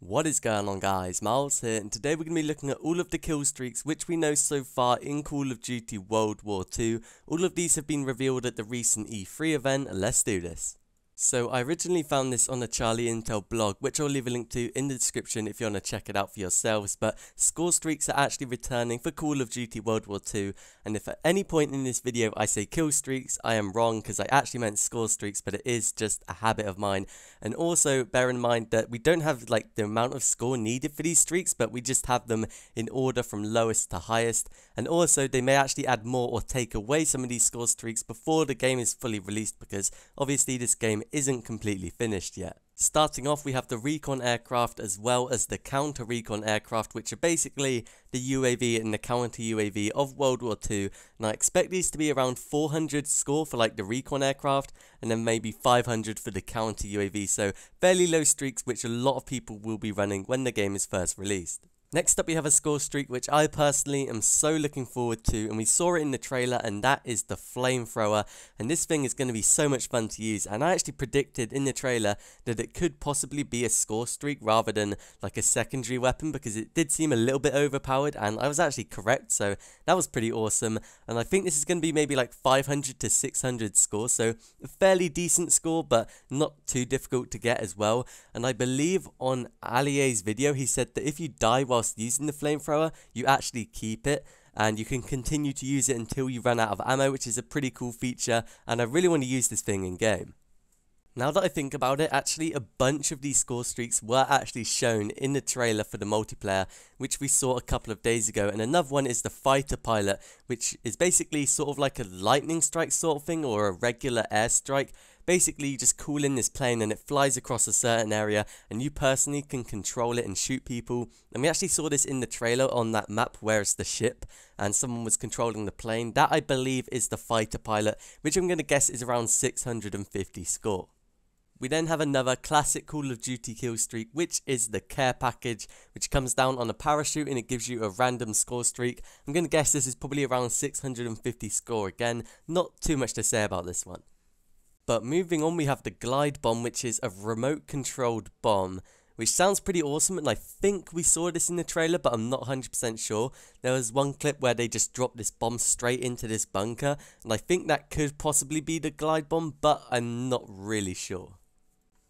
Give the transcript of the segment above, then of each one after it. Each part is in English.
What is going on, guys? Miles here, and today we're going to be looking at all of the kill streaks which we know so far in Call of Duty World War II. All of these have been revealed at the recent E3 event. Let's do this. So I originally found this on the Charlie Intel blog, which I'll leave a link to in the description if you want to check it out for yourselves, but score streaks are actually returning for Call of Duty World War II, and if at any point in this video I say kill streaks, I am wrong because I actually meant score streaks, but it is just a habit of mine. And also bear in mind that we don't have like the amount of score needed for these streaks, but we just have them in order from lowest to highest, and also they may actually add more or take away some of these score streaks before the game is fully released, because obviously this game isn't completely finished yet. Starting off, we have the Recon Aircraft as well as the Counter Recon Aircraft, which are basically the UAV and the Counter UAV of World War II, and I expect these to be around 400 score for like the Recon Aircraft, and then maybe 500 for the Counter UAV, so fairly low streaks which a lot of people will be running when the game is first released. Next up, we have a score streak which I personally am so looking forward to, and we saw it in the trailer, and that is the Flamethrower. And this thing is going to be so much fun to use, and I actually predicted in the trailer that it could possibly be a score streak rather than like a secondary weapon, because it did seem a little bit overpowered, and I was actually correct, so that was pretty awesome. And I think this is going to be maybe like 500 to 600 score, so a fairly decent score, but not too difficult to get as well. And I believe on Alier's video he said that if you die whilst using the Flamethrower, you actually keep it, and you can continue to use it until you run out of ammo, which is a pretty cool feature, and I really want to use this thing in game. Now that I think about it, actually a bunch of these score streaks were actually shown in the trailer for the multiplayer, which we saw a couple of days ago, and another one is the fighter pilot, which is basically sort of like a lightning strike sort of thing, or a regular airstrike. Basically, you just call in this plane and it flies across a certain area, and you personally can control it and shoot people. And we actually saw this in the trailer on that map where it's the ship and someone was controlling the plane. That, I believe, is the fighter pilot, which I'm going to guess is around 650 score. We then have another classic Call of Duty kill streak, which is the care package, which comes down on a parachute and it gives you a random score streak. I'm going to guess this is probably around 650 score again. Not too much to say about this one. But moving on, we have the glide bomb, which is a remote controlled bomb, which sounds pretty awesome, and I think we saw this in the trailer, but I'm not 100% sure. There was one clip where they just dropped this bomb straight into this bunker, and I think that could possibly be the glide bomb, but I'm not really sure.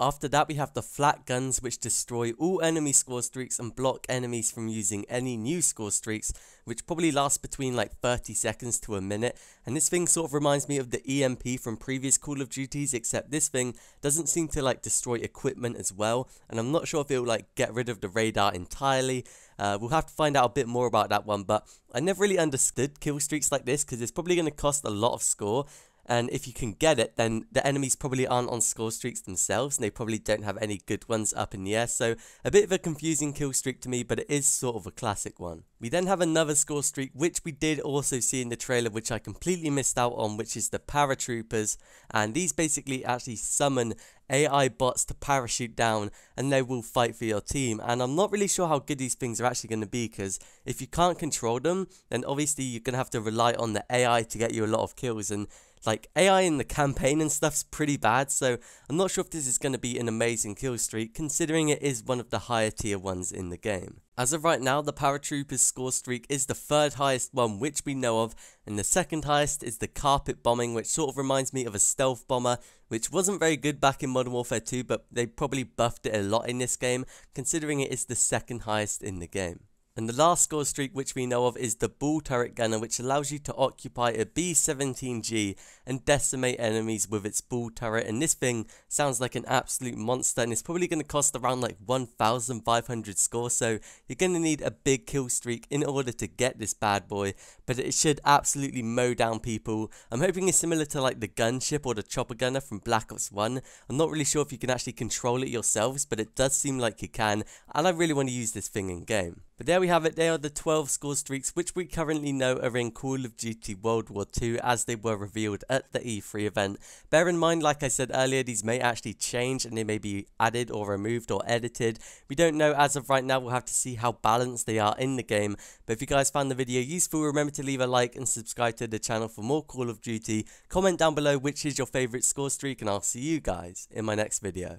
After that, we have the Flak Guns, which destroy all enemy score streaks and block enemies from using any new score streaks, which probably last between like 30 seconds to a minute. And this thing sort of reminds me of the EMP from previous Call of Duties, except this thing doesn't seem to like destroy equipment as well, and I'm not sure if it'll like get rid of the radar entirely. We'll have to find out a bit more about that one, but I never really understood kill streaks like this because it's probably going to cost a lot of score. And if you can get it, then the enemies probably aren't on score streaks themselves, and they probably don't have any good ones up in the air. So a bit of a confusing kill streak to me, but it is sort of a classic one. We then have another score streak, which we did also see in the trailer, which I completely missed out on, which is the Paratroopers. And these basically actually summon AI bots to parachute down, and they will fight for your team. And I'm not really sure how good these things are actually going to be, because if you can't control them, then obviously you're going to have to rely on the AI to get you a lot of kills, and like AI in the campaign and stuff's pretty bad, so I'm not sure if this is going to be an amazing kill streak, considering it is one of the higher tier ones in the game. As of right now, the Paratroopers score streak is the third highest one which we know of, and the second highest is the carpet bombing, which sort of reminds me of a stealth bomber, which wasn't very good back in Modern Warfare 2, but they probably buffed it a lot in this game, considering it is the second highest in the game. And the last score streak which we know of is the ball turret gunner, which allows you to occupy a B-17G and decimate enemies with its ball turret. And this thing sounds like an absolute monster, and it's probably going to cost around like 1,500 score, so you're going to need a big kill streak in order to get this bad boy, but it should absolutely mow down people. I'm hoping it's similar to like the gunship or the chopper gunner from Black Ops 1. I'm not really sure if you can actually control it yourselves, but it does seem like you can, and I really want to use this thing in game. But there we have it. They are the 12 score streaks which we currently know are in Call of Duty World War II, as they were revealed at the E3 event. Bear in mind, like I said earlier, these may actually change and they may be added or removed or edited. We don't know as of right now. We'll have to see how balanced they are in the game. But if you guys found the video useful, remember to leave a like and subscribe to the channel for more Call of Duty. Comment down below which is your favourite score streak, and I'll see you guys in my next video.